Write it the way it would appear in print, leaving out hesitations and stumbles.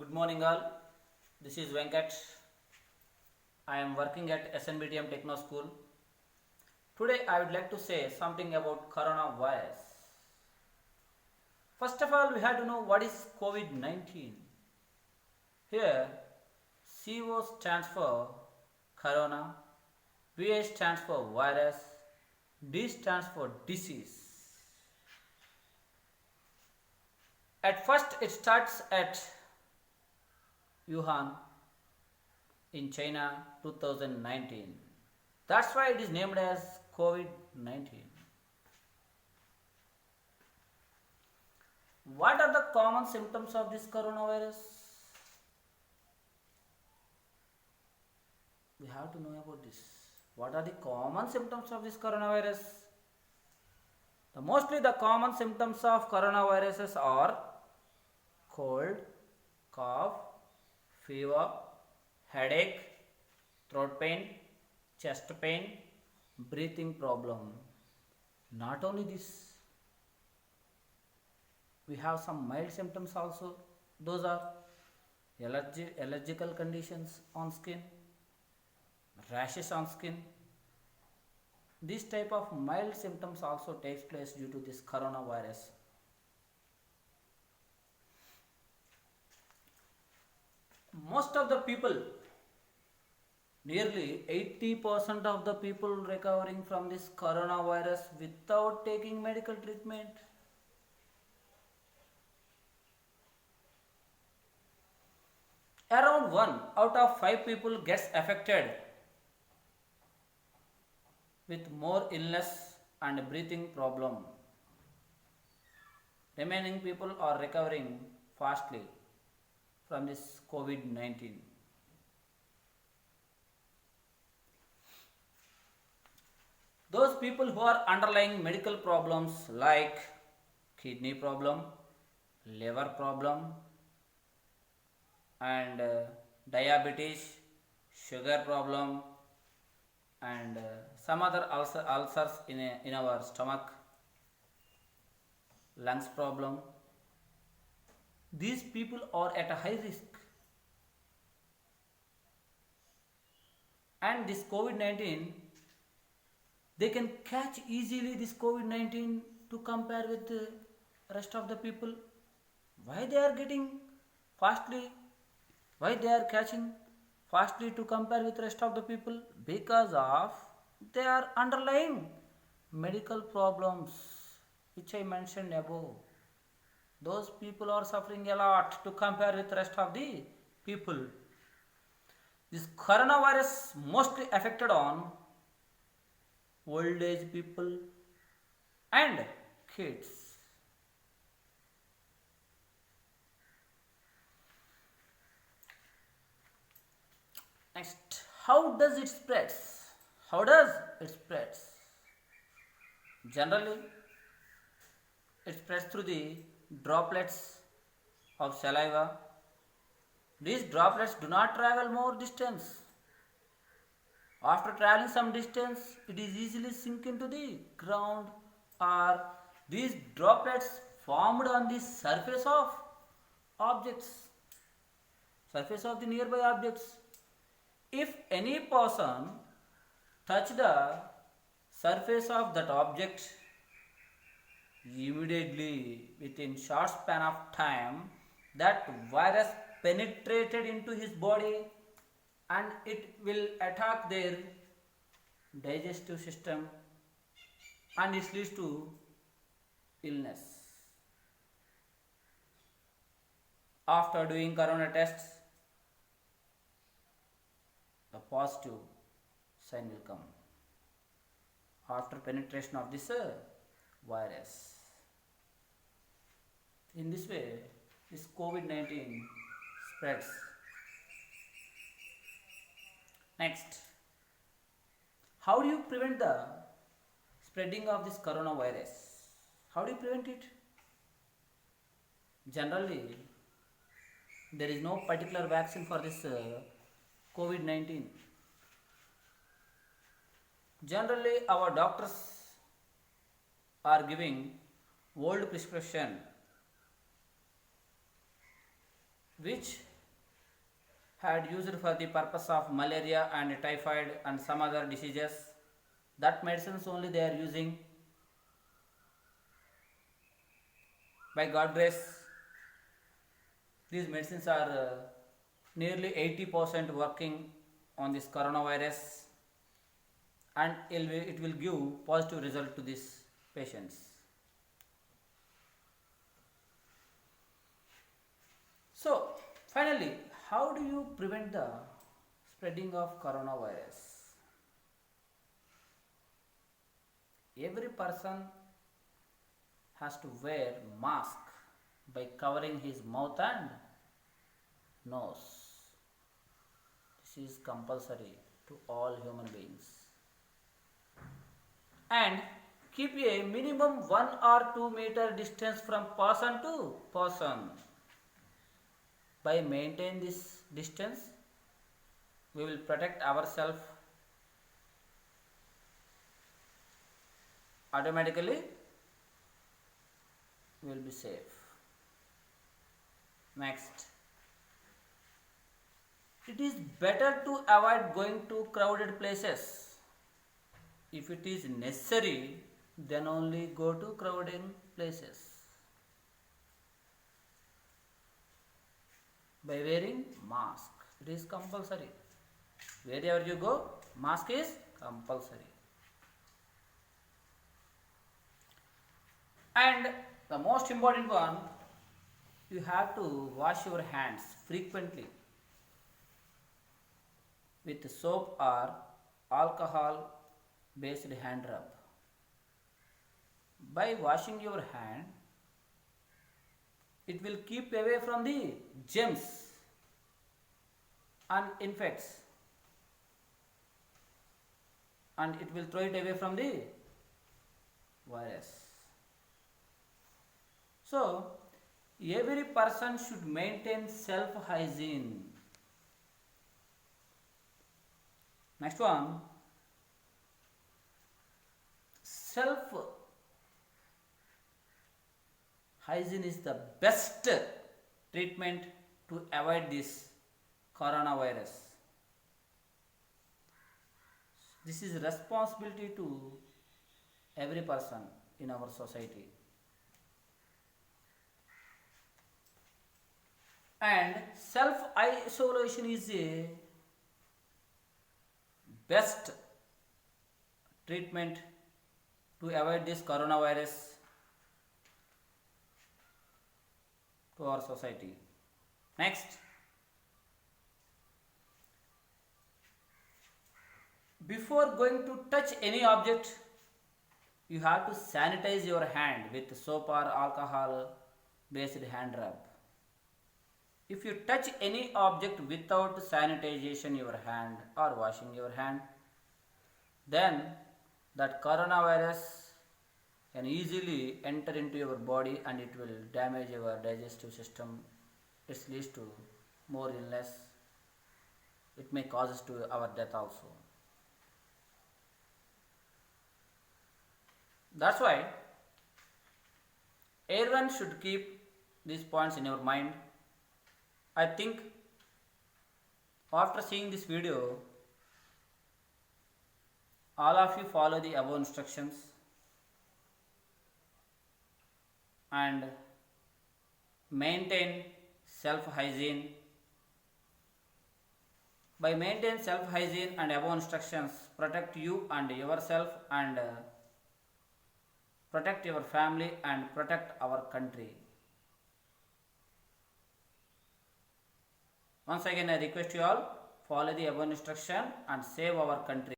Good morning, all. This is Venkat. I am working at SNBTM Techno School. Today, I would like to say something about coronavirus. First of all, we have to know what is COVID 19. Here, CO stands for corona, VA stands for virus, D stands for disease. At first, it starts at Wuhan in China 2019. That's why it is named as COVID 19. What are the common symptoms of this coronavirus? We have to know about this. What are the common symptoms of this coronavirus? Mostly the common symptoms of coronaviruses are cold, cough, fever, headache, throat pain, chest pain, breathing problem. Not only this, we have some mild symptoms also. Those are allergical conditions on skin, rashes on skin. This type of mild symptoms also takes place due to this coronavirus. Most of the people, nearly 80% of the people recovering from this coronavirus without taking medical treatment. Around 1 out of 5 people gets affected with more illness and breathing problem. Remaining people are recovering fastly from this COVID 19. Those people who are underlying medical problems like kidney problem, liver problem, and diabetes, sugar problem, and some other ulcers in our stomach, lungs problem. These people are at a high risk. And this COVID 19, they can catch easily this COVID 19 to compare with the rest of the people. Why they are getting fastly? Why they are catching fastly to compare with rest of the people? Because of their underlying medical problems which I mentioned above. Those people are suffering a lot to compare with rest of the people. This coronavirus mostly affected on old age people and kids. Next, how does it spreads? How does it spreads? Generally, it spreads through the droplets of saliva. These droplets do not travel more distance. After traveling some distance, it is easily sink into the ground, or these droplets formed on the surface of objects, surface of the nearby objects. If any person touch the surface of that object, immediately within short span of time, that virus penetrated into his body and it will attack their digestive system and it leads to illness. After doing corona tests, the positive sign will come after penetration of this virus. In this way, this COVID 19 spreads. Next, how do you prevent the spreading of this coronavirus? How do you prevent it? Generally, there is no particular vaccine for this COVID 19. Generally, our doctors are giving old prescription which had used for the purpose of malaria and typhoid and some other diseases. That medicines only they are using. By God grace, these medicines are nearly 80% working on this coronavirus, and it will give positive result to these patients. So finally, how do you prevent the spreading of coronavirus? Every person has to wear mask by covering his mouth and nose. This is compulsory to all human beings. And keep a minimum 1 or 2 meter distance from person to person. By maintaining this distance, we will protect ourselves. Automatically, we will be safe. Next, it is better to avoid going to crowded places. If it is necessary, then only go to crowded places. By wearing mask, it is compulsory. Wherever you go, mask is compulsory. And the most important one, you have to wash your hands frequently with soap or alcohol based hand rub. By washing your hand, it will keep away from the germs and infects, and it will throw it away from the virus. So every person should maintain self-hygiene. Next one, self-hygiene is the best treatment to avoid this coronavirus. This is responsibility to every person in our society. And self-isolation is a best treatment to avoid this coronavirus to our society. Next, before going to touch any object, you have to sanitize your hand with soap or alcohol based hand rub. If you touch any object without sanitization your hand or washing your hand, then that coronavirus can easily enter into your body and it will damage your digestive system. It leads to more illness. It may cause us to our death also. That's why everyone should keep these points in your mind. I think after seeing this video, all of you follow the above instructions and maintain self-hygiene. By maintaining self-hygiene and above instructions, protect you and yourself and protect your family and protect our country. Once again, I request you all, follow the above instruction and save our country.